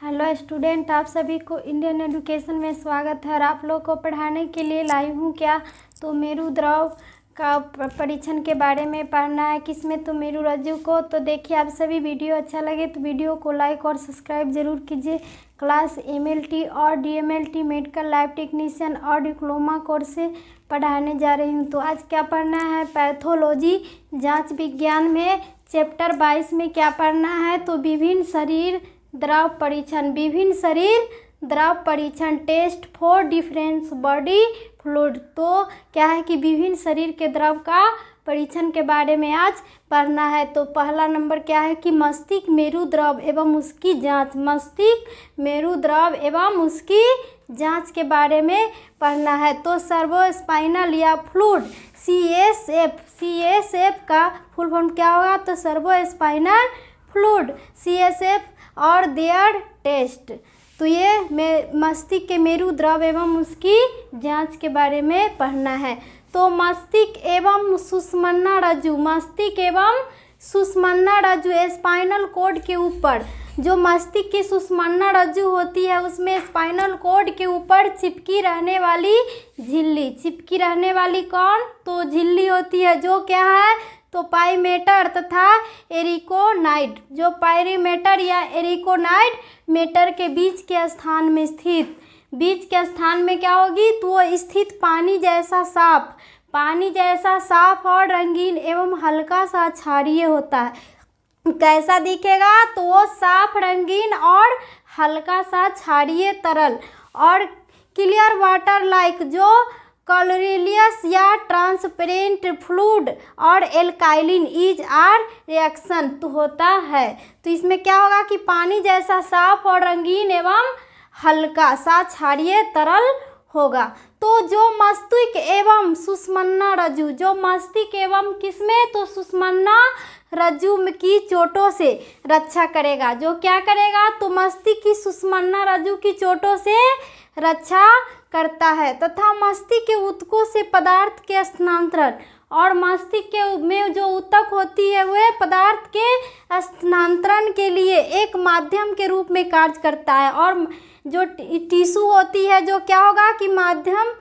Hello student, आप सभी को इंडियन एजुकेशन में स्वागत है। और आप लोग को पढ़ाने के लिए लाई हूँ क्या तो मेरु द्रव का परीक्षण के बारे में पढ़ना है। किसमें तो मेरु रज्जु को। तो देखिए, आप सभी वीडियो अच्छा लगे तो वीडियो को लाइक और सब्सक्राइब जरूर कीजिए। क्लास एमएलटी और डीएमएलटी मेडिकल लैब टेक्नीशियन और डिप्लोमा कोर्स से पढ़ाने जा रही हूँ। तो आज क्या पढ़ना है, पैथोलॉजी जाँच विज्ञान में चैप्टर 22 में क्या पढ़ना है तो विभिन्न शरीर द्रव परीक्षण test for difference body fluid. तो क्या है कि विभिन्न शरीर के द्रव का परीक्षण के बारे में आज पढ़ना है। तो पहला नंबर क्या है कि मस्तिष्क मेरु द्रव एवं उसकी जांच। मस्तिष्क मेरु द्रव एवं उसकी जांच के बारे में पढ़ना है। तो सर्वोस्पाइनल या फ्लूइड सीएसएफ का फुल फॉर्म क्या होगा तो सर्वोस्पाइनल फ्लूइड सीएसएफ और देयर टेस्ट। तो ये मस्तिष्क के मेरु द्रव एवं उसकी जांच के बारे में पढ़ना है। तो मस्तिष्क एवं सुषुम्ना रज्जु, मस्तिष्क एवं सुषुम्ना रज्जु स्पाइनल कॉर्ड के ऊपर, जो मस्तिष्क की सुषुम्ना रज्जु होती है उसमें स्पाइनल कॉर्ड के ऊपर चिपकी रहने वाली झिल्ली, चिपकी रहने वाली कौन तो झिल्ली होती है जो क्या है तो पाइमेटर तथा एरिकोनाइड। जो पाइरीमेटर या एरिकोनाइड मेटर के बीच के स्थान में स्थित, बीच के स्थान में क्या होगी तो वो स्थित पानी जैसा साफ और रंगीन एवं हल्का सा क्षारीय होता है। कैसा दिखेगा तो वो साफ, रंगीन और हल्का सा क्षारीय तरल और क्लियर वाटर लाइक, जो कलरलेस या ट्रांसपेरेंट फ्लूइड और एल्काइलिन इज आर रिएक्शन तो होता है। तो इसमें क्या होगा कि पानी जैसा साफ और रंगीन एवं हल्का सा क्षारीय तरल होगा। तो जो मस्तिष्क एवं सुषुम्ना रज्जु, जो मस्तिष्क एवं किसमें तो सुषुम्ना रज्जु की चोटों से रक्षा करेगा, जो क्या करेगा तो मस्तिष्क की सुषुम्ना रज्जु की चोटों से रक्षा करता है तथा मस्तिष्क के ऊतकों से पदार्थ के स्थानांतरण, और मस्तिष्क में जो ऊतक होती है वह पदार्थ के स्थानांतरण के लिए एक माध्यम के रूप में कार्य करता है। और जो टिश्यू होती है जो क्या होगा कि माध्यम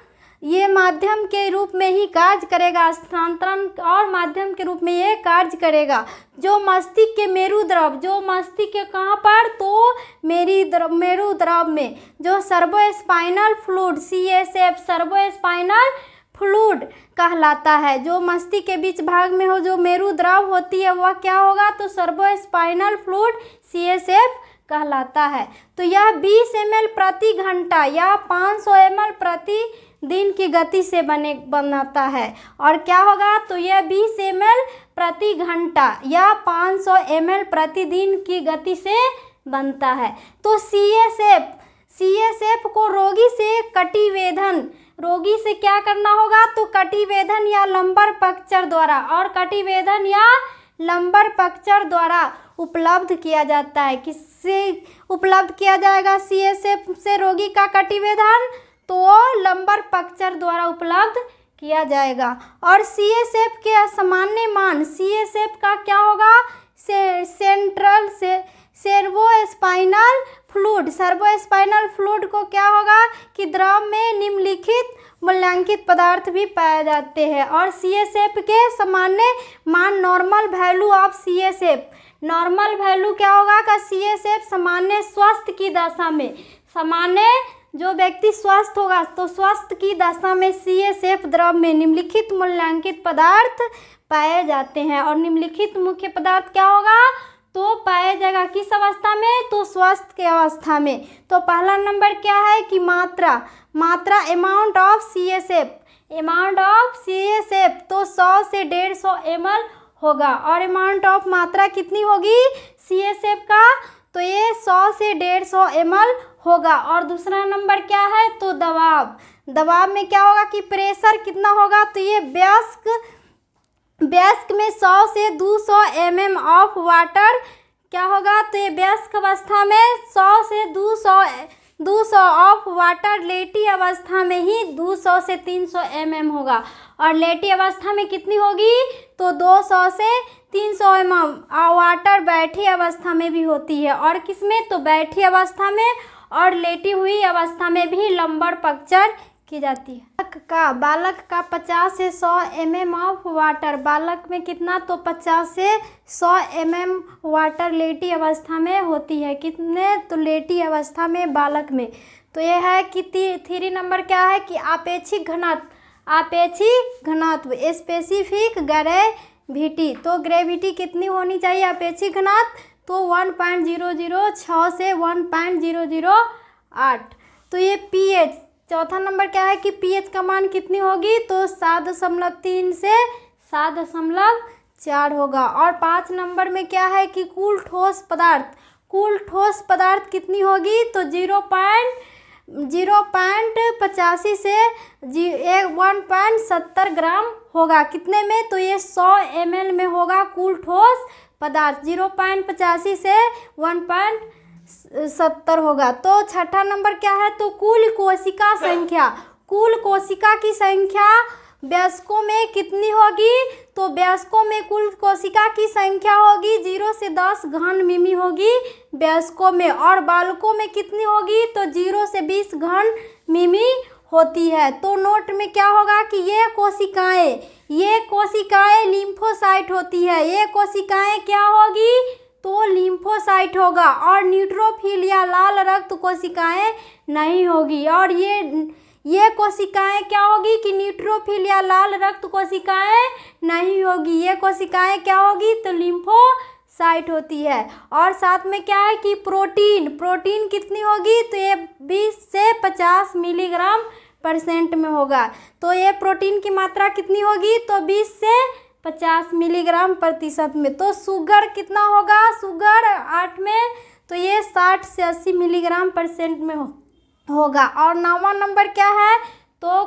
के रूप में ही कार्य करेगा, स्थानांतरण और माध्यम के रूप में ये कार्य करेगा। जो मस्तिष्क के मेरु द्रव, जो मस्तिष्क के कहाँ पर तो मेरु द्रव में जो सर्वोस्पाइनल फ्लूइड सीएसएफ सर्वोस्पाइनल फ्लूइड कहलाता है। जो मस्तिष्क के बीच भाग में हो जो मेरु द्रव होती है वह क्या होगा तो सर्वोस्पाइनल फ्लूइड सीएसएफ कहलाता है। तो यह 20 ml प्रति घंटा या 500 ml प्रति दिन की गति से बनाता है। और क्या होगा तो यह 20 ml प्रति घंटा या 500 ml प्रतिदिन की गति से बनता है। तो सीएसएफ को रोगी से क्या करना होगा तो कटिवेधन या लंबर पक्चर द्वारा, और कटिवेधन या लंबर पक्चर द्वारा उपलब्ध किया जाता है। किससे उपलब्ध किया जाएगा सीएसएफ से रोगी का कटिवेधन तो लंबर पक्चर द्वारा उपलब्ध किया जाएगा। और सीएसएफ के सामान्य मान, सीएसएफ का क्या होगा सेंट्रल से सर्वोस्पाइनल फ्लूइड को क्या होगा कि द्रव में निम्नलिखित मूल्यांकित पदार्थ भी पाए जाते हैं। और सीएसएफ के सामान्य मान normal value of CSF, normal value क्या होगा का सीएसएफ सामान्य स्वास्थ्य की दशा में, सामान्य जो व्यक्ति स्वस्थ होगा तो स्वस्थ की दशा में सीएसएफ द्रव में निम्नलिखित मूल्यांकित पदार्थ पाए जाते हैं। और निम्नलिखित मुख्य पदार्थ क्या होगा तो पाया जाएगा किस अवस्था में तो स्वस्थ की अवस्था में। तो पहला नंबर क्या है कि मात्रा अमाउंट ऑफ सीएसएफ तो 100 से 150 ml होगा। और अमाउंट ऑफ मात्रा कितनी होगी सीएसएफ का तो ये 100 से 150 ml होगा। और दूसरा नंबर क्या है तो दबाव में क्या होगा कि प्रेशर कितना होगा तो ये वयस्क में 100 से 200 mm ऑफ वाटर क्या होगा तो ये वयस्क अवस्था में 100 से 200 ऑफ वाटर, लेटी अवस्था में ही 200 से 300 mm होगा। और लेटी अवस्था में कितनी होगी तो 200 से 300 mm वाटर बैठी अवस्था में भी होती है। और किसमें? तो बैठी अवस्था में और लेटी हुई अवस्था में भी लंबर पक्चर की जाती है। बालक का 50 से 100 mm ऑफ वाटर, बालक में कितना? तो 50 से 100 mm वाटर लेटी अवस्था में होती है। कितने? तो लेटी अवस्था में बालक में। तो ये है कि 3 नंबर क्या है कि आपेक्षिक घनत्व, आपेक्षिक घनत्व स्पेसिफिक ग्रेविटी। तो ग्रेविटी कितनी होनी चाहिए आपेक्षिक घनत्व? तो 1.006 से 1.008। तो ये पीएच। चौथा नंबर क्या है कि पीएच का मान कितनी होगी? तो 7.3 से 7.4 होगा। और 5 नंबर में क्या है कि कुल ठोस पदार्थ, कुल ठोस पदार्थ कितनी होगी? तो 0.85 से 1.70 ग्राम होगा। कितने में? तो ये 100 ml में होगा कुल ठोस पदार्थ। 0.85 से 1.70 होगा। तो छठा नंबर क्या है? तो कुल कोशिका संख्या, कुल कोशिका की संख्या वयस्कों में कितनी होगी? तो वयस्कों में कुल कोशिका की संख्या होगी 0 से 10 घन मिमी होगी वयस्कों में। और बालकों में कितनी होगी? तो 0 से 20 घन मिमी होती है। तो नोट में क्या होगा कि ये कोशिकाएं लिम्फोसाइट होती है। ये कोशिकाएं क्या होगी? तो लिम्फोसाइट होगा। और न्यूट्रोफिल या लाल रक्त कोशिकाएं नहीं होगी। और ये कोशिकाएं क्या होगी कि न्यूट्रोफिल या लाल रक्त कोशिकाएं नहीं होगी। ये कोशिकाएं क्या होगी? तो लिम्फोसाइट होती है। और साथ में क्या है कि प्रोटीन कितनी होगी? तो ये 20 से 50 मिलीग्राम % में होगा। तो ये प्रोटीन की मात्रा कितनी होगी? तो 20 से 50 मिलीग्राम % में। तो शुगर कितना होगा? शुगर 8 में तो ये 60 से 80 मिलीग्राम % में होगा। और 9वां नंबर क्या है? तो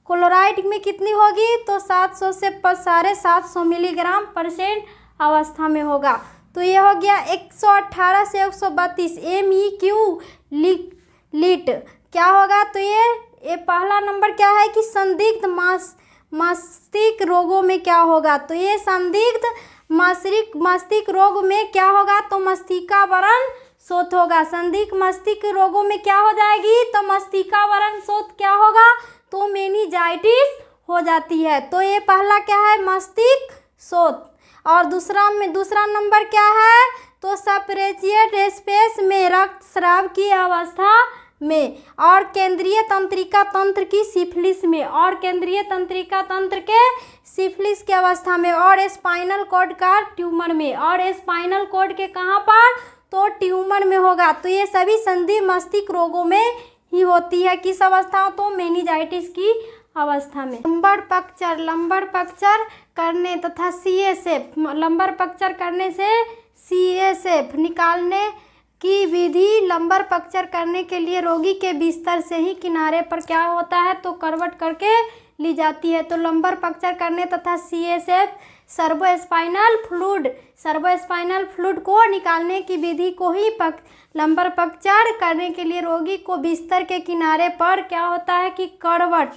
क्लोराइड में कितनी होगी? तो 700 से 750 मिलीग्राम % अवस्था में होगा। तो ये हो गया 118 से 132 MEQ लीट क्या होगा? तो ये पहला नंबर क्या है कि संदिग्ध मस्तिष्क रोगों में क्या होगा? तो ये संदिग्ध मस्तिष्क रोग में क्या होगा? तो मस्तिष्कावरण शोथ होगा। संदिग्ध मस्तिष्क रोगों में क्या हो जाएगी? तो मस्तिष्कावरण शोथ क्या होगा? तो मेनिंजाइटिस हो जाती है। तो ये पहला क्या है? मस्तिष्क शोथ। और दूसरा नंबर क्या है? तो सप्रेजिएट स्पेस में रक्तस्राव की अवस्था में। और केंद्रीय तंत्रिका तंत्र की सिफिलिस में। और केंद्रीय तंत्रिका तंत्र के सिफिलिस की अवस्था में। और स्पाइनल कॉर्ड का ट्यूमर में। और स्पाइनल कॉर्ड के कहाँ पर? तो ट्यूमर में होगा। तो ये सभी संदिग्ध मस्तिष्क रोगों में ही होती है। किस अवस्था? तो मेनिंजाइटिस की अवस्था में। लंबर पक्चर करने तथा CSF, लंबर पक्चर करने से CSF निकालने की विधि। लंबर पक्चर करने के लिए रोगी के बिस्तर से ही किनारे पर क्या होता है? तो करवट करके ली जाती है। तो लंबर पक्चर करने तथा CSF सर्वोस्पाइनल फ्लूइड को निकालने की विधि को ही लंबर पक्चर करने के लिए रोगी को बिस्तर के किनारे पर क्या होता है कि करवट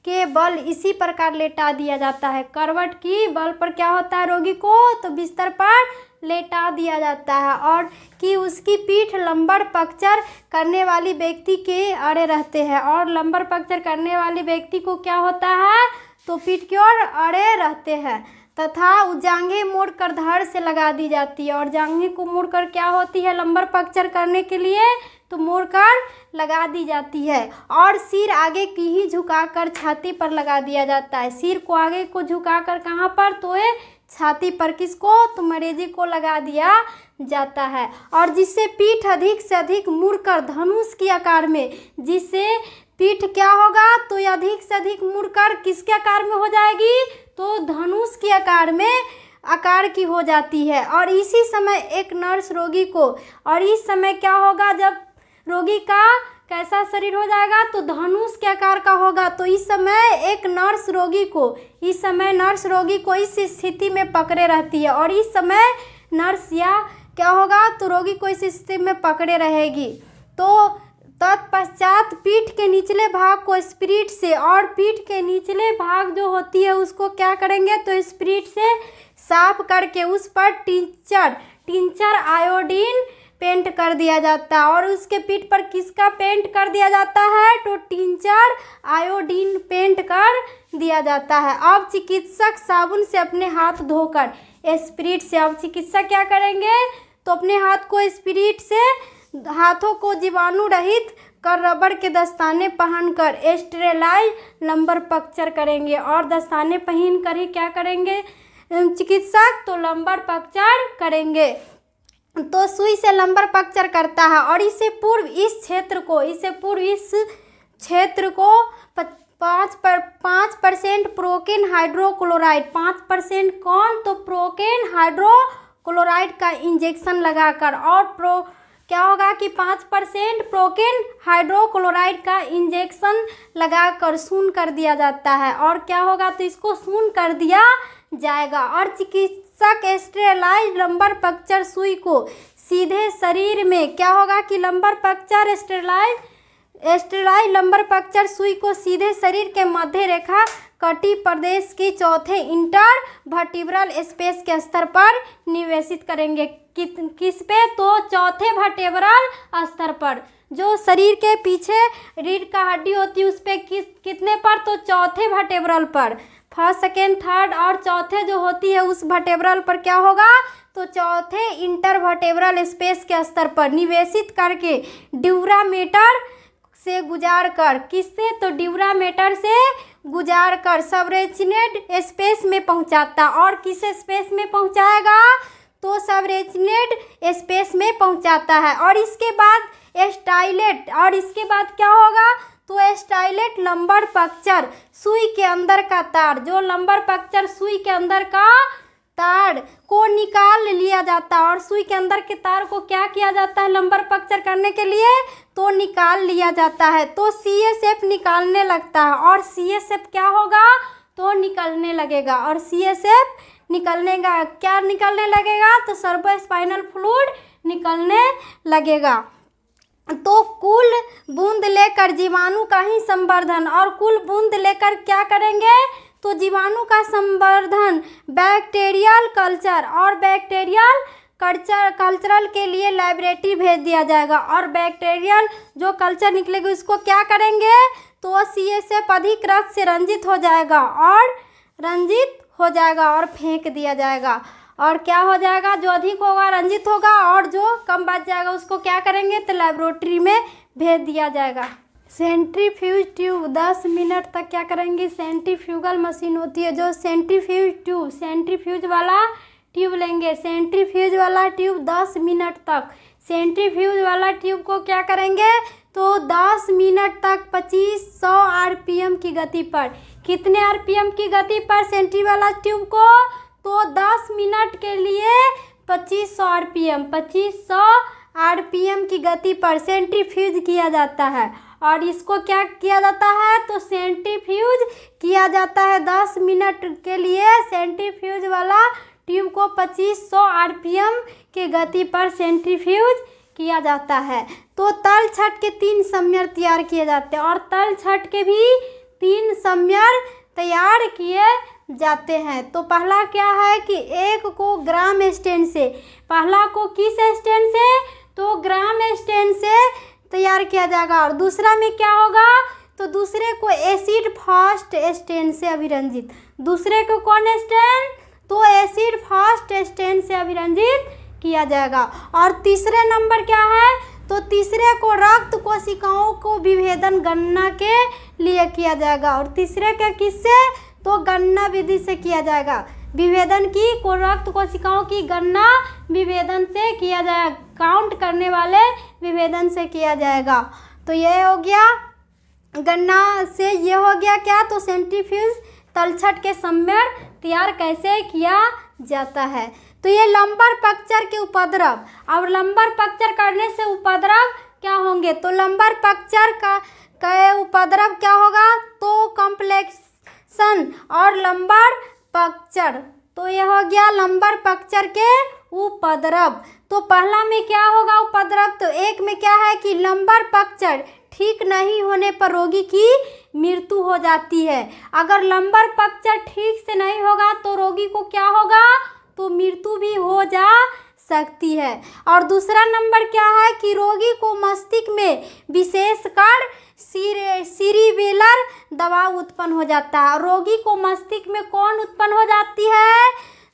के बल इसी प्रकार लेटा दिया जाता है। करवट की बल पर क्या होता है? रोगी को तो बिस्तर पर लेटा दिया जाता है। और कि उसकी पीठ लंबर पक्चर करने वाली व्यक्ति के अड़े रहते हैं। और लंबर पक्चर करने वाले व्यक्ति को क्या होता है? तो पीठ की ओर अड़े रहते हैं तथा जांघें मोड़कर धड़ से लगा दी जाती है। और जांघें को मोड़कर क्या होती है? लंबर पक्चर करने के लिए तो मोड़कर लगा दी जाती है। और सिर आगे की ही झुकाकर छाती पर लगा दिया जाता है। सिर को आगे को झुकाकर कहाँ पर? तो ये छाती पर। किसको? तो मरीज को लगा दिया जाता है। और जिससे पीठ अधिक से अधिक मुड़कर धनुष के आकार में, जिससे पीठ क्या होगा? तो अधिक से अधिक मुड़कर किसके आकार में हो जाएगी? तो धनुष के आकार की हो जाती है। और इसी समय एक नर्स रोगी को, और इस समय क्या होगा? जब रोगी का कैसा शरीर हो जाएगा? तो धनुष के आकार का होगा। तो इस समय एक नर्स रोगी को इस स्थिति में पकड़े रहती है। और इस समय नर्स या क्या होगा? तो रोगी को इस स्थिति में पकड़े रहेगी। तो तत्पश्चात पीठ के निचले भाग को स्पिरिट से, और पीठ के निचले भाग जो होती है उसको क्या करेंगे, तो स्पिरिट से साफ करके उस पर टिंचर आयोडीन पेंट कर दिया जाता है। और उसके पीठ पर किसका पेंट कर दिया जाता है, तो टिंचर आयोडीन पेंट कर दिया जाता है। अब चिकित्सक साबुन से अपने हाथ धोकर स्पिरिट से, अब चिकित्सक क्या करेंगे, तो अपने हाथ को स्पिरिट से, हाथों को जीवाणु रहित कर रबड़ के दस्ताने पहनकर स्टेरिलाइज लंबर पंक्चर करेंगे। और दस्ताने पहन कर ही क्या करेंगे चिकित्सक, तो लंबर पंक्चर करेंगे। तो सुई से लंबर पंक्चर करता है। और इससे पूर्व इस क्षेत्र को 5% प्रोकेन हाइड्रोक्लोराइड, 5% कौन, तो प्रोकेन हाइड्रोक्लोराइड का इंजेक्शन लगाकर, और क्या होगा कि 5% प्रोकेन हाइड्रोक्लोराइड का इंजेक्शन लगाकर शून्य कर दिया जाता है। और क्या होगा, तो इसको शून्य कर दिया जाएगा। और चिकित्सक स्टेरिलाइज लंबर पंक्चर सुई को सीधे शरीर में, क्या होगा कि lumbar puncture sterilise lumbar puncture सुई को सीधे शरीर के मध्य रेखा कटी प्रदेश की चौथे इंटरवर्टिब्रल स्पेस के स्तर पर निवेशित करेंगे। किस पे, तो चौथे वर्टेब्रल स्तर पर, जो शरीर के पीछे रीढ़ का हड्डी होती है उस पे कितने पर, तो चौथे वर्टेब्रल पर, फर्स्ट सेकेंड थर्ड और चौथे जो होती है उस वर्टेब्रल पर क्या होगा, तो चौथे इंटरवर्टेब्रल स्पेस के स्तर पर निवेशित करके ड्यूरामेटर से गुजार कर, किससे, तो ड्यूरामेटर से गुजार कर सबरेचिनेट स्पेस में पहुंचाता। और किस स्पेस में पहुंचाएगा, तो सबरेचिनेट स्पेस में पहुंचाता है। और इसके बाद स्टाइलेट, और इसके बाद क्या होगा, तो स्टाइलेट लंबर पंक्चर सुई के अंदर का तार, जो लंबर पंक्चर सुई के अंदर का तार को निकाल लिया जाता है। और सुई के अंदर के तार को क्या किया जाता है लंबर पंक्चर करने के लिए, तो निकाल लिया जाता है। तो CSF निकालने लगता है। और CSF क्या होगा, तो निकलने लगेगा। और CSF निकलने का क्या निकलने लगेगा, तो सर्वोस्पाइनल फ्लूइड निकलने लगेगा। तो कुल बूंद लेकर जीवाणु का ही संवर्धन, और कुल बूंद लेकर क्या करेंगे, तो जीवाणु का संवर्धन बैक्टीरियल कल्चर, और बैक्टीरियल कल्चरल के लिए लैबोरेटरी भेज दिया जाएगा। और बैक्टीरियल जो कल्चर निकलेगी उसको क्या करेंगे, तो CSF अधिक रक्त से रंजित हो जाएगा और फेंक दिया जाएगा। और क्या हो जाएगा, जो अधिक होगा रंजित होगा, और जो कम बच जाएगा उसको क्या करेंगे, तो लैबोरेटरी में भेज दिया जाएगा। सेंट्रीफ्यूज ट्यूब 10 मिनट तक क्या करेंगे, सेंट्रीफ्यूगल मशीन होती है, जो सेंट्रीफ्यूज वाला ट्यूब लेंगे। सेंट्रीफ्यूज वाला ट्यूब 10 मिनट तक, सेंट्रीफ्यूज वाला ट्यूब को क्या करेंगे, तो 10 मिनट तक 2500 RPM की गति पर, कितने RPM की गति पर सेंट्री वाला ट्यूब को, तो 10 मिनट के लिए 2500 RPM की गति पर सेंट्रीफ्यूज किया जाता है। और इसको क्या किया जाता है, तो सेंट्रीफ्यूज किया जाता है 10 मिनट के लिए। सेंट्रीफ्यूज वाला ट्यूब को 2500 RPM की गति पर सेंट्रीफ्यूज किया जाता है। तो तल छट के 3 समयर तैयार किए जाते हैं, और तल छट के भी 3 समयर तैयार किए जाते हैं। तो पहला क्या है कि एक को ग्राम स्टेन से, पहला को किस स्टेन से, तो ग्राम स्टेन से तैयार किया जाएगा। और दूसरा में क्या होगा, तो दूसरे को एसिड फास्ट स्टेन से अभिरंजित, दूसरे को कौन स्टेन, तो एसिड फास्ट स्टेन से अभिरंजित किया जाएगा। और तीसरे नंबर क्या है, तो तीसरे को रक्त कोशिकाओं को विभेदन गणना के लिए किया जाएगा। और तीसरे का किससे, तो गणना विधि से किया जाएगा, विभेदन की को रक्त कोशिकाओं की गणना विभेदन से किया जाएगा, काउंट करने वाले विभेदन से किया जाएगा। तो ये हो गया गणना से, ये हो गया क्या, तो सेंट्रीफ्यूज तलछट के समयर तैयार कैसे किया जाता है। तो ये लंबर पंक्चर के उपद्रव, अब लंबर पंक्चर करने से उपद्रव क्या होंगे, तो लंबर पंक्चर का उपद्रव क्या होगा, तो कॉम्प्लेक्शन और लंबर पंक्चर। तो यह हो गया लंबर पंक्चर के उपद्रव। तो पहला में क्या होगा उपद्रव, तो एक में क्या है कि लंबर पक्चर ठीक नहीं होने पर रोगी की मृत्यु हो जाती है। अगर लंबर पक्चर ठीक से नहीं होगा तो रोगी को क्या होगा, तो मृत्यु भी हो जा सकती है। और दूसरा नंबर क्या है कि रोगी को मस्तिष्क में विशेषकर सीरिबेलर दबाव उत्पन्न हो जाता है। रोगी को मस्तिष्क में कौन उत्पन्न हो जाती है,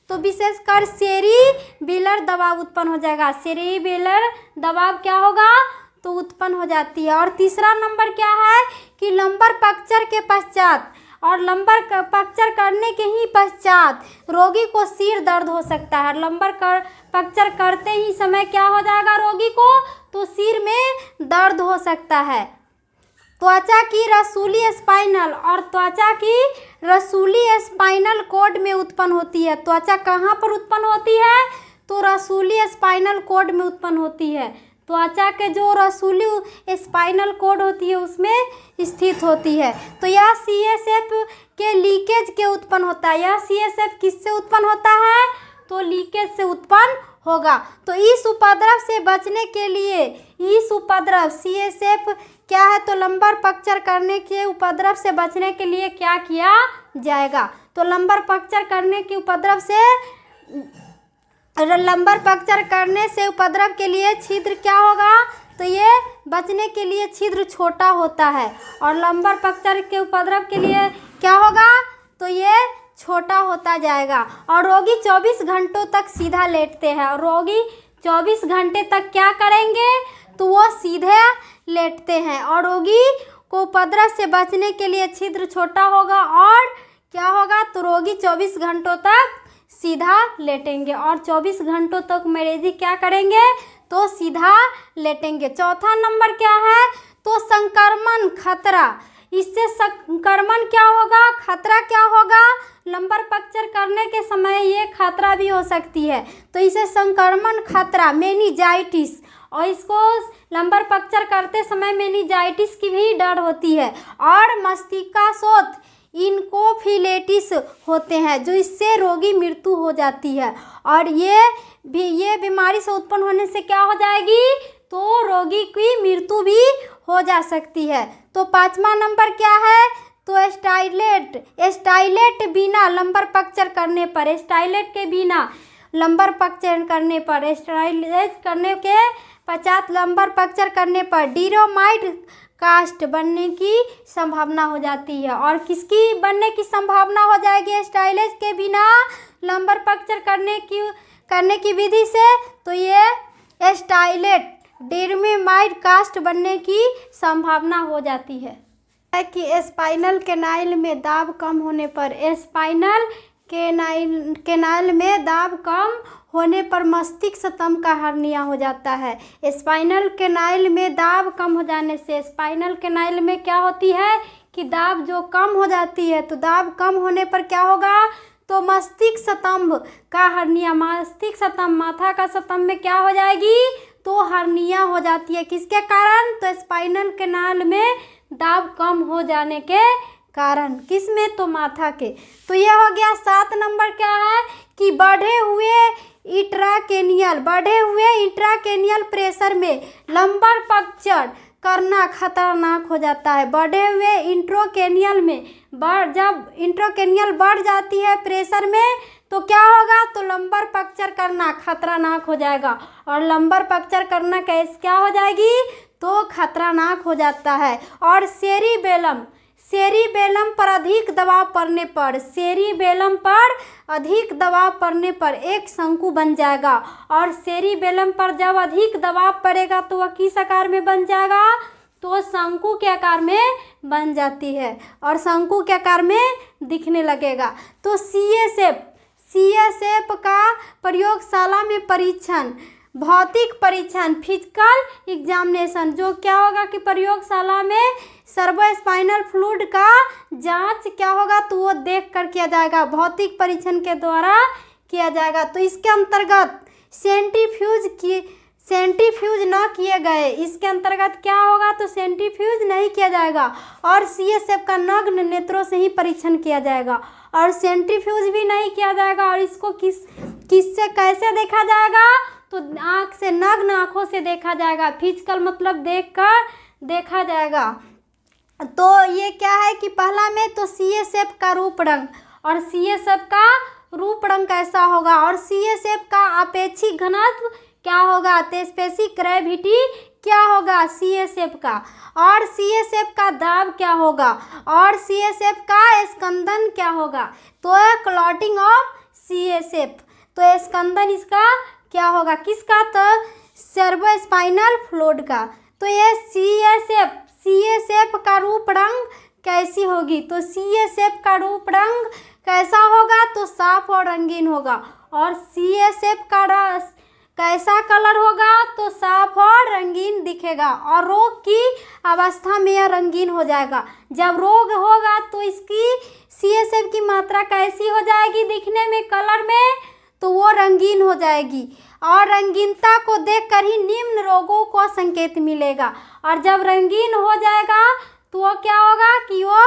तो विशेषकर सेरिबेलर दबाव उत्पन्न हो जाएगा। सेरिबेलर दबाव क्या होगा, तो उत्पन्न हो जाती है। और तीसरा नंबर क्या है कि लंबर पक्चर के पश्चात और लंबर पक्चर करने के ही पश्चात रोगी को सिर दर्द हो सकता है। लंबर पक्चर करते ही समय क्या हो जाएगा रोगी को, तो सिर में दर्द हो सकता है। त्वचा की रसूली स्पाइनल और त्वचा की रसूली स्पाइनल कॉर्ड में उत्पन्न होती है। त्वचा कहाँ पर उत्पन्न होती है, तो रसूली स्पाइनल कॉर्ड में उत्पन्न होती है। त्वचा के जो रसूली स्पाइनल कॉर्ड होती है उसमें स्थित होती है। तो यह CSF के लीकेज के उत्पन्न होता है। यह CSF किससे उत्पन्न होता है, तो लीकेज से उत्पन्न होगा। तो इस उपद्रव से बचने के लिए, इस उपद्रव CSF क्या है, तो लंबर पक्चर करने के उपद्रव से बचने के लिए क्या किया जाएगा, तो लंबर पक्चर करने के उपद्रव से लंबर पक्चर करने से उपद्रव के लिए छिद्र क्या होगा, तो ये बचने के लिए छिद्र छोटा होता है। और लंबर पक्चर के उपद्रव के लिए क्या होगा, तो ये छोटा होता जाएगा। और रोगी 24 घंटों तक सीधा लेटते हैं। और रोगी 24 घंटे तक क्या करेंगे, तो वो सीधे लेटते हैं। और रोगी को उपद्रव से बचने के लिए छिद्र छोटा होगा और क्या होगा, तो रोगी 24 घंटों तक सीधा लेटेंगे। और 24 घंटों तक मरीज क्या करेंगे, तो सीधा लेटेंगे। चौथा नंबर क्या है, तो संक्रमण खतरा। इससे संक्रमण क्या होगा, खतरा क्या होगा, लंबर पक्चर करने के समय ये खतरा भी हो सकती है। तो इसे संक्रमण खतरा मेनिंजाइटिस, और इसको लंबर पक्चर करते समय मेनिंजाइटिस की भी डर होती है। और मस्तिष्काशोथ इनकोफिलेटिस होते हैं, जो इससे रोगी मृत्यु हो जाती है। और ये बीमारी से उत्पन्न होने से क्या हो जाएगी, तो रोगी की मृत्यु भी हो जा सकती है। तो पांचवा नंबर क्या है, तो स्टाइलेट बिना लंबर पक्चर करने पर, स्टाइलेट के बिना लंबर पक्चर करने पर, स्टाइलेट करने के पश्चात लंबर पक्चर करने पर डीरोमाइड कास्ट बनने की संभावना हो जाती है। और किसकी बनने की संभावना हो जाएगी, स्टाइलेज के बिना लंबर पक्चर करने की विधि से, तो ये स्टाइलेट डीरोमाइड कास्ट बनने की संभावना हो जाती है। कि स्पाइनल कैनाल में दाब कम होने पर, स्पाइनल कैनाल में दाब कम होने पर मस्तिष्क स्तंभ का हर्निया हो जाता है। स्पाइनल कैनाल में दाब कम हो जाने से, स्पाइनल कैनाल में क्या होती है कि दाब जो कम हो जाती है, तो दाब कम होने पर क्या होगा, तो मस्तिष्क स्तंभ का हर्निया, मस्तिष्क स्तंभ माथा का स्तंभ में क्या हो जाएगी, तो हर्निया हो जाती है। किसके कारण, तो स्पाइनल कैनाल में दाब कम हो जाने के कारण। किस में, तो माथा के। तो यह हो गया। 7 नंबर क्या है कि बढ़े हुए इंट्राकेनियल प्रेशर में लंबर पक्चर करना खतरनाक हो जाता है। बढ़े हुए इंट्राकेनियल में जब इंट्राकेनियल बढ़ जाती है प्रेशर में, तो क्या होगा, तो लंबर पक्चर करना खतरनाक हो जाएगा। और लंबर पक्चर करना क्या हो जाएगी, तो खतरनाक हो जाता है। और सेरिबेलम पर अधिक दबाव पड़ने पर, सेरिबेलम पर अधिक दबाव पड़ने पर एक शंकु बन जाएगा। और सेरिबेलम पर जब अधिक दबाव पड़ेगा तो वह किस आकार में बन जाएगा, तो शंकु के आकार में बन जाती है और शंकु के आकार में दिखने लगेगा। तो CSF का प्रयोगशाला में परीक्षण, भौतिक परीक्षण, फिजिकल एग्जामिनेशन, जो क्या होगा कि प्रयोगशाला में सर्वोस्पाइनल फ्लूइड का जांच क्या होगा, तो वो देख कर किया जाएगा, भौतिक परीक्षण के द्वारा किया जाएगा। तो इसके अंतर्गत सेंट्रीफ्यूज न किए गए, इसके अंतर्गत क्या होगा, तो सेंट्रीफ्यूज नहीं किया जाएगा। और CSF का नग्न नेत्रों से ही परीक्षण किया जाएगा और सेंट्रीफ्यूज भी नहीं किया जाएगा। और इसको किससे कैसे देखा जाएगा, तो आँख से, नग्न आँखों से देखा जाएगा। फिजिकल मतलब देख कर देखा जाएगा। तो ये क्या है कि पहला में तो CSF का रूप रंग, और CSF का रूप रंग कैसा होगा, और CSF का आपेक्षिक घनत्व क्या होगा, तो स्पेसिफिक ग्रेविटी क्या होगा CSF का, और CSF का दाब क्या होगा, और CSF का स्कंदन क्या होगा। तो क्लॉटिंग ऑफ CSF, तो स्कंदन इसका क्या होगा, किसका, तो सेरेब्रोस्पाइनल फ्लूइड का। तो ये CSF का रूप रंग कैसी होगी, तो CSF का रूप रंग कैसा होगा, तो साफ और रंगीन होगा। और CSF का रस कैसा कलर होगा, तो साफ और रंगीन दिखेगा। और रोग की अवस्था में यह रंगीन हो जाएगा। जब रोग होगा तो इसकी CSF की मात्रा कैसी हो जाएगी दिखने में, कलर में, तो वो रंगीन हो जाएगी। और रंगीनता को देखकर ही निम्न रोगों को संकेत मिलेगा। और जब रंगीन हो जाएगा तो वो क्या होगा कि वो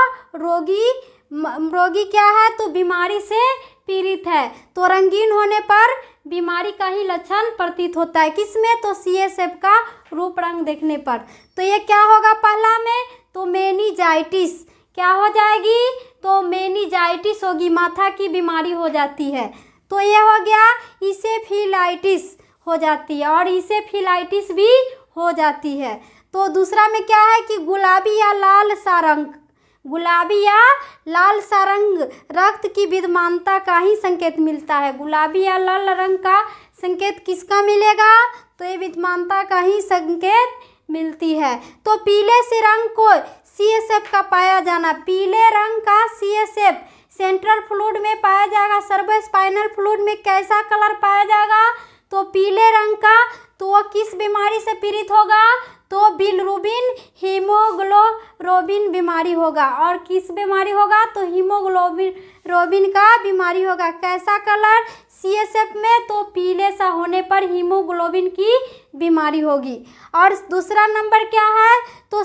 रोगी क्या है, तो बीमारी से पीड़ित है। तो रंगीन होने पर बीमारी का ही लक्षण प्रतीत होता है, किसमें, तो CSF का रूप रंग देखने पर। तो ये क्या होगा पहला में, तो मेनिंजाइटिस क्या हो जाएगी, तो मेनिंजाइटिस होगी, माथा की बीमारी हो जाती है। तो ये हो गया इंसेफेलाइटिस हो जाती है, और इंसेफेलाइटिस भी हो जाती है। तो दूसरा में क्या है कि गुलाबी या लाल सा रंग, गुलाबी या लाल सा रंग रक्त की विद्यमानता का ही संकेत मिलता है। गुलाबी या लाल रंग का संकेत किसका मिलेगा, तो ये विद्यमानता का ही संकेत मिलती है। तो पीले से रंग को CSF का पाया जाना, पीले रंग का CSF सेंट्रल फ्लूइड में पाया जाएगा। सेरेब्रोस्पाइनल फ्लूइड में कैसा कलर पाया जाएगा, तो पीले रंग का। तो वो किस बीमारी से पीड़ित होगा, तो बिलिरुबिन हीमोग्लोबिन बीमारी होगा। और किस बीमारी होगा, तो हीमोग्लोबिन का बीमारी होगा। कैसा कलर CSF में, तो पीले सा होने पर हीमोग्लोबिन की बीमारी होगी। और दूसरा नंबर क्या है, तो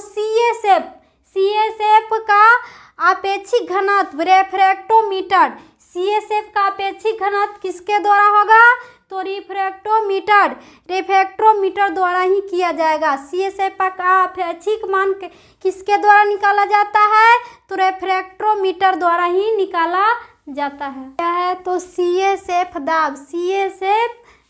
CSF का आपेक्षिक घनत्व रेफ्रैक्टोमीटर, CSF का आपेक्षिक घनत्व किसके द्वारा होगा, तो रेफ्रैक्टोमीटर द्वारा ही किया जाएगा। CSF का आपेक्षिक मान किसके द्वारा निकाला जाता है, तो रेफ्रैक्टोमीटर द्वारा ही निकाला जाता है। क्या है, तो CSF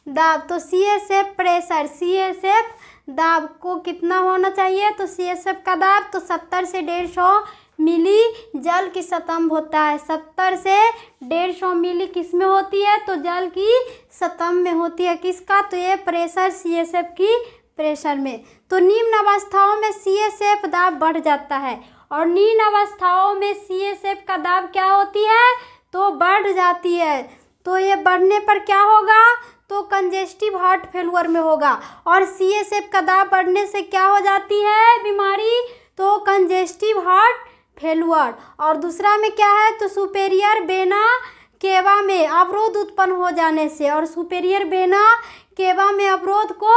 दाब, तो CSF प्रेशर, CSF दाब को कितना होना चाहिए, तो CSF का दाब तो 70 से 150 मिली जल की सतह होता है। 70 से 150 मिली किस में होती है, तो जल की सतह में होती है। किसका, तो ये प्रेशर CSF की प्रेशर में। तो निम्न अवस्थाओं में CSF दाब बढ़ जाता है, और निम्न अवस्थाओं में CSF का दाब क्या होती है, तो बढ़ जाती है। तो ये बढ़ने पर क्या होगा, तो कंजेस्टिव हार्ट फेल्यूर में होगा। और CSF का दाब बढ़ने से क्या हो जाती है बीमारी, तो कंजेस्टिव हार्ट फेल्यूर। और दूसरा में क्या है, तो सुपेरियर वेना केवा में अवरोध उत्पन्न हो जाने से, और सुपेरियर वेना केवा में अवरोध को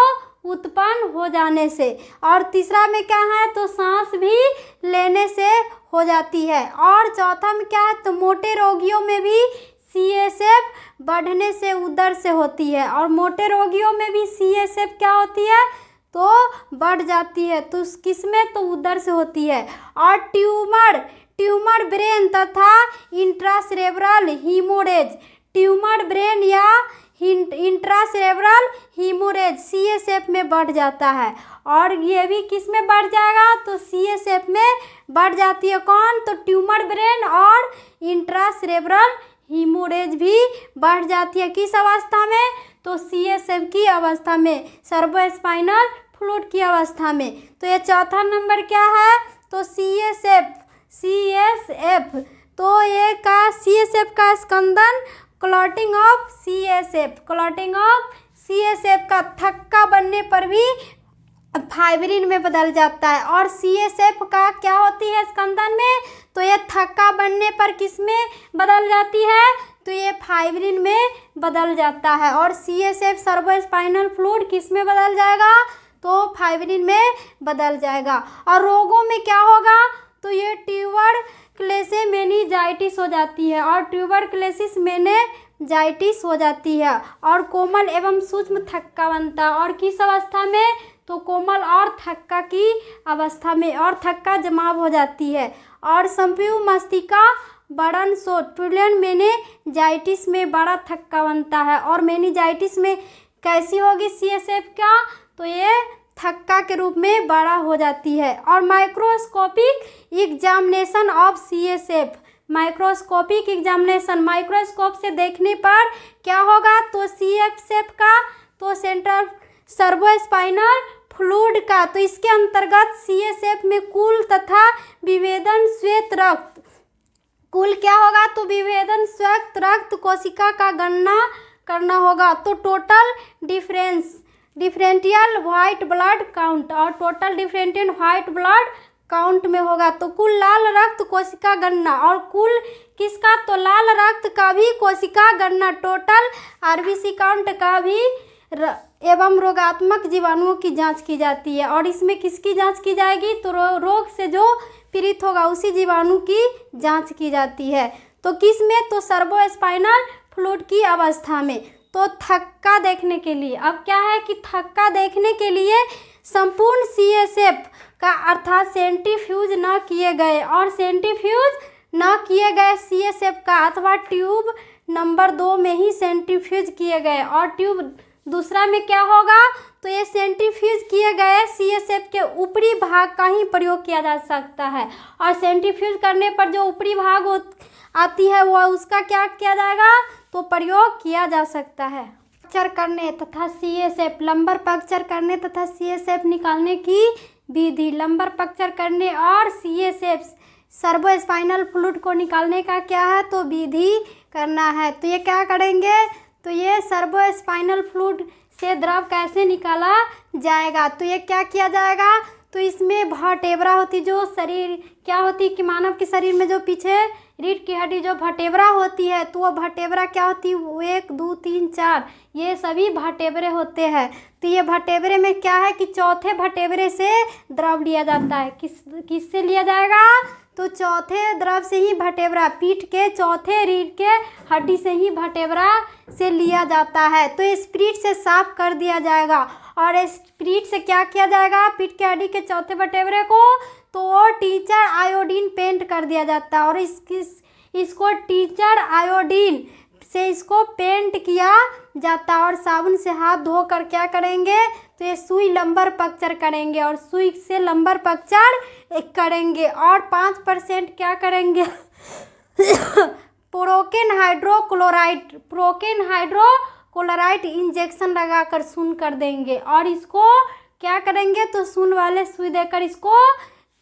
उत्पन्न हो जाने से। और तीसरा में क्या है, तो सांस भी लेने से हो जाती है। और चौथा में क्या है, तो मोटे रोगियों में भी CSF बढ़ने से उदर से होती है। और मोटे रोगियों में भी CSF क्या होती है, तो बढ़ जाती है। तो किस में, तो उदर से होती है। और ट्यूमर ब्रेन तथा इंट्रासेरेब्रल हीमोरेज, ट्यूमर ब्रेन या इंट्रासेरेब्रल हीमोरेज CSF में बढ़ जाता है। और ये भी किस में बढ़ जाएगा, तो CSF में बढ़ जाती है। कौन, तो ट्यूमर ब्रेन और इंट्रासेरेब्रल हीमोरेज भी बढ़ जाती है। किस अवस्था में, तो CSF की अवस्था में, सेरेब्रोस्पाइनल फ्लूइड की अवस्था में। तो ये चौथा नंबर क्या है, तो CSF। तो ये का CSF का स्कंदन क्लॉटिंग ऑफ CSF का थक्का बनने पर भी फाइब्रिन में बदल जाता है। और CSF का क्या होती है स्कंदन में, तो ये थक्का बनने पर किस में बदल जाती है, तो ये फाइब्रिन में बदल जाता है। और CSF सेरेब्रोस्पाइनल फ्लूइड किस में बदल जाएगा, तो फाइब्रिन में बदल जाएगा। और रोगों में क्या होगा, तो ये ट्यूबरक्लोसिस मेनिंजाइटिस हो जाती है। और ट्यूबरक्लोसिस जाइटिस हो जाती है और कोमल एवं सूक्ष्म थक्का बनता है। और किस अवस्था में? तो कोमल और थक्का की अवस्था में, और थक्का जमाव हो जाती है। और संपूर्ण मस्तिष्का बढ़न प्रूलन मेनिंजाइटिस में बड़ा थक्का बनता है। और मेनिंजाइटिस में कैसी होगी CSF का? तो ये थक्का के रूप में बड़ा हो जाती है। और microscopic examination of CSF, microscopic examination, microscope से देखने पर क्या होगा? तो CSF का, तो सेंट्रल सर्वोस्पाइनल फ्लूइड का, तो इसके अंतर्गत CSF में कुल तथा विभेदन श्वेत रक्त, कुल क्या होगा? तो विभेदन श्वेत रक्त कोशिका का गणना करना होगा। तो total differential white blood count, और total differential white blood count में होगा। तो कुल लाल रक्त कोशिका गणना, और कुल किसका? तो लाल रक्त का भी कोशिका गणना, टोटल RBC काउंट का भी एवं रोगात्मक जीवाणुओं की जांच की जाती है। और इसमें किसकी जांच की जाएगी? तो रोग से जो पीड़ित होगा उसी जीवाणु की जांच की जाती है। तो किस में? तो सर्वोस्पाइनल फ्लूइड की अवस्था में। तो थक्का देखने के लिए अब क्या है कि थक्का देखने के लिए संपूर्ण CSF का अर्थात सेंट्रीफ्यूज न किए गए, और सेंट्रीफ्यूज न किए गए CSF का अथवा ट्यूब नंबर 2 में ही सेंट्रीफ्यूज किए गए, और ट्यूब दूसरा में क्या होगा? तो ये सेंट्रीफ्यूज किए गए CSF के ऊपरी भाग का ही प्रयोग किया जा सकता है। और सेंट्रीफ्यूज करने पर जो ऊपरी भाग आती है वह उसका क्या किया जाएगा? तो प्रयोग किया जा सकता है। पंक्चर करने तथा CSF, लंबर पंक्चर करने तथा CSF निकालने की विधि। लंबर पंक्चर करने और CSF सर्वोस्पाइनल फ्लूइड को निकालने का क्या है? तो विधि करना है। तो ये क्या करेंगे? तो ये सर्वोस्पाइनल फ्लूइड से द्रव कैसे निकाला जाएगा? तो ये क्या किया जाएगा? तो इसमें वर्टेब्रा होती, जो शरीर क्या होती कि मानव के शरीर में जो पीछे रीढ़ की हड्डी जो वर्टेब्रा होती है, तो वो वर्टेब्रा क्या होती है? 1 2 3 4 ये सभी वर्टेब्रे होते हैं। तो ये वर्टेब्रे में क्या है कि चौथे वर्टेब्रे से द्रव लिया जाता है। किससे लिया जाएगा? तो चौथे द्रव से ही वर्टेब्रा, पीठ के चौथे रीढ़ के हड्डी से ही वर्टेब्रा से लिया जाता है। तो स्पिरिट से साफ कर दिया जाएगा, और स्पिरिट से क्या किया जाएगा? पीठ के हड्डी के चौथे वर्टेब्रे को तो टीचर आयोडीन पेंट कर दिया जाता है, और इसको टीचर आयोडीन से इसको पेंट किया जाता है। और साबुन से हाथ धोकर क्या करेंगे? तो ये सुई लंबर पंक्चर करेंगे, और सुई से लंबर पंक्चर करेंगे। और 5% क्या करेंगे? प्रोकेन हाइड्रोक्लोराइड इंजेक्शन लगाकर सुन कर देंगे, और इसको क्या करेंगे? तो सुन वाले सुई देकर इसको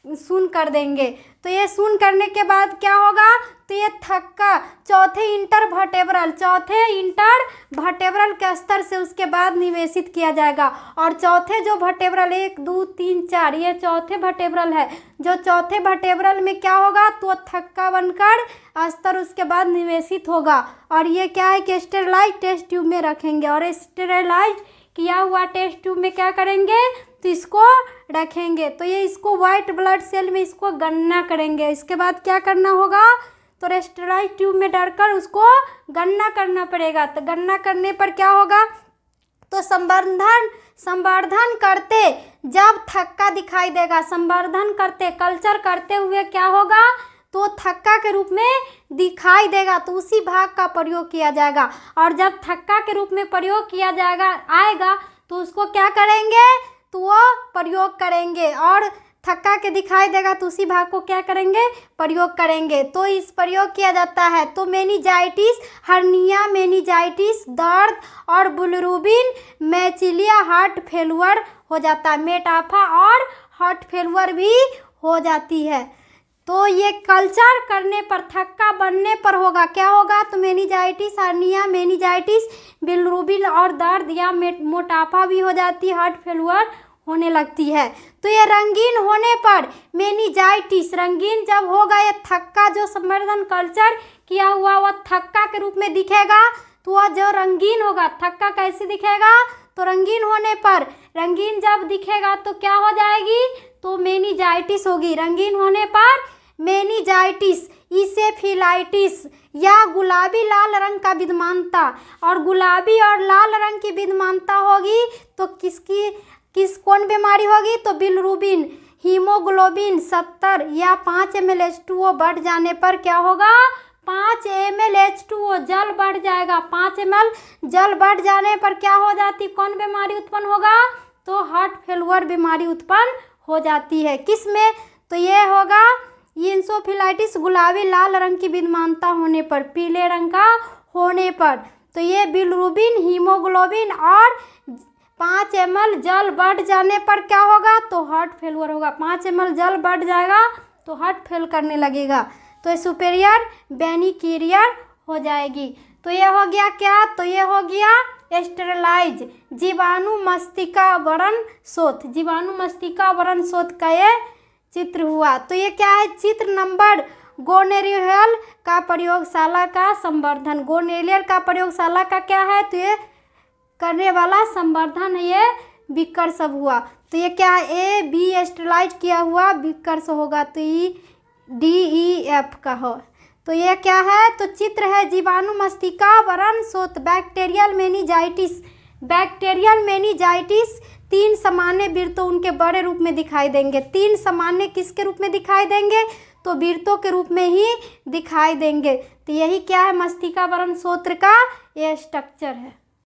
सुन कर देंगे। तो ये सुन करने के बाद क्या होगा? तो ये थक्का चौथे इंटर वर्टेब्रल के स्तर से उसके बाद निवेशित किया जाएगा। और चौथे जो वर्टेब्रल 1 2 3 4 ये चौथे वर्टेब्रल है, जो चौथे वर्टेब्रल में क्या होगा? तो थक्का बनकर स्तर उसके बाद निवेशित होगा। और ये क्या है कि स्टेरिलाइज टेस्ट ट्यूब में रखेंगे, और स्टेरिलाइज किया हुआ टेस्ट ट्यूब में क्या करेंगे? तो इसको रखेंगे। तो ये इसको वाइट ब्लड सेल में इसको गणना करेंगे। इसके बाद क्या करना होगा? तो स्टेरिलाइज ट्यूब में डालकर उसको गणना करना पड़ेगा। तो गणना करने पर क्या होगा? तो संवर्धन करते जब थक्का दिखाई देगा, संवर्धन करते कल्चर करते हुए क्या होगा? तो थक्का के रूप में दिखाई देगा, तो उसी भाग का प्रयोग किया जाएगा। और जब थक्का के रूप में प्रयोग किया आएगा तो उसको क्या करेंगे? तो वो प्रयोग करेंगे, और थक्का के दिखाई देगा तो उसी भाग को क्या करेंगे? प्रयोग करेंगे। तो इस प्रयोग किया जाता है। तो मेनिंजाइटिस, हर्निया, मेनिंजाइटिस, दर्द और बिलिरुबिन, मैचिलिया, हार्ट फेलुअर हो जाता है, मेटाफा और हार्ट फेलुअर भी हो जाती है। तो ये कल्चर करने पर थक्का बनने पर होगा, क्या होगा? तो मेनिंजाइटिस, हर्निया, मेनिंजाइटिस, बिलिरुबिन और दर्द या मोटापा भी हो जाती है, हार्ट फेलुअर होने लगती है। तो ये रंगीन होने पर मेनिंजाइटिस, रंगीन जब होगा, ये थक्का जो संवर्धन कल्चर किया हुआ वह थक्का के रूप में दिखेगा, तो वह जो रंगीन होगा, थक्का कैसे दिखेगा? तो रंगीन होने पर, रंगीन जब दिखेगा तो क्या हो जाएगी? तो मेनिंजाइटिस होगी। रंगीन होने पर मेनिंजाइटिस, इंसेफेलाइटिस या गुलाबी लाल रंग का विद्यमानता। और गुलाबी और लाल रंग की विद्यमानता होगी तो कौन बीमारी होगी? तो बिलिरुबिन। हीमोग्लोबिन 70 या 5 ml H2O बढ़ जाने पर क्या होगा? 5 ml H2O जल बढ़ जाएगा। 5 ml जल बढ़ जाने पर क्या हो जाती? कौन बीमारी उत्पन्न होगा? तो हार्ट फेल्यूर बीमारी उत्पन्न हो जाती है। किस में? तो ये होगा इंसेफेलाइटिस गुलाबी लाल रंग की विद्यमानता होने पर, पीले रंग का होने पर। तो ये बिलिरुबिन, हीमोग्लोबिन और 5 ml जल बढ़ जाने पर क्या होगा? तो हार्ट फेल्यूर होगा। 5 ml जल बढ़ जाएगा तो हार्ट फेल करने लगेगा, तो सुपेरियर वेनिक्यूलर हो जाएगी। तो ये हो गया क्या? तो ये हो गया स्टेरलाइज, जीवाणु मस्तिका वरण शोथ। जीवाणु मस्तिका वरण शोथ का ये चित्र हुआ। तो ये क्या है? चित्र नंबर गोनेरियल का प्रयोगशाला का संवर्धन। गोनेरियल का प्रयोगशाला का क्या है? तो ये करने वाला संवर्धन, ये विकर्ष हुआ। तो ये क्या है? ए बी स्टेरलाइज किया हुआ विकर्ष होगा, तो DEF का हो। तो ये क्या है? तो चित्र है जीवाणु मस्तिका वरण शोथ, बैक्टीरियल मेनिंजाइटिस। बैक्टीरियल मेनिंजाइटिस 3 सामान्य वृत्तों उनके बड़े रूप में दिखाई देंगे। 3 सामान्य किसके रूप में दिखाई देंगे? तो वृत्तों के रूप में ही दिखाई देंगे। तो यही क्या है? मस्तिका वरण शोथ का ये स्ट्रक्चर है।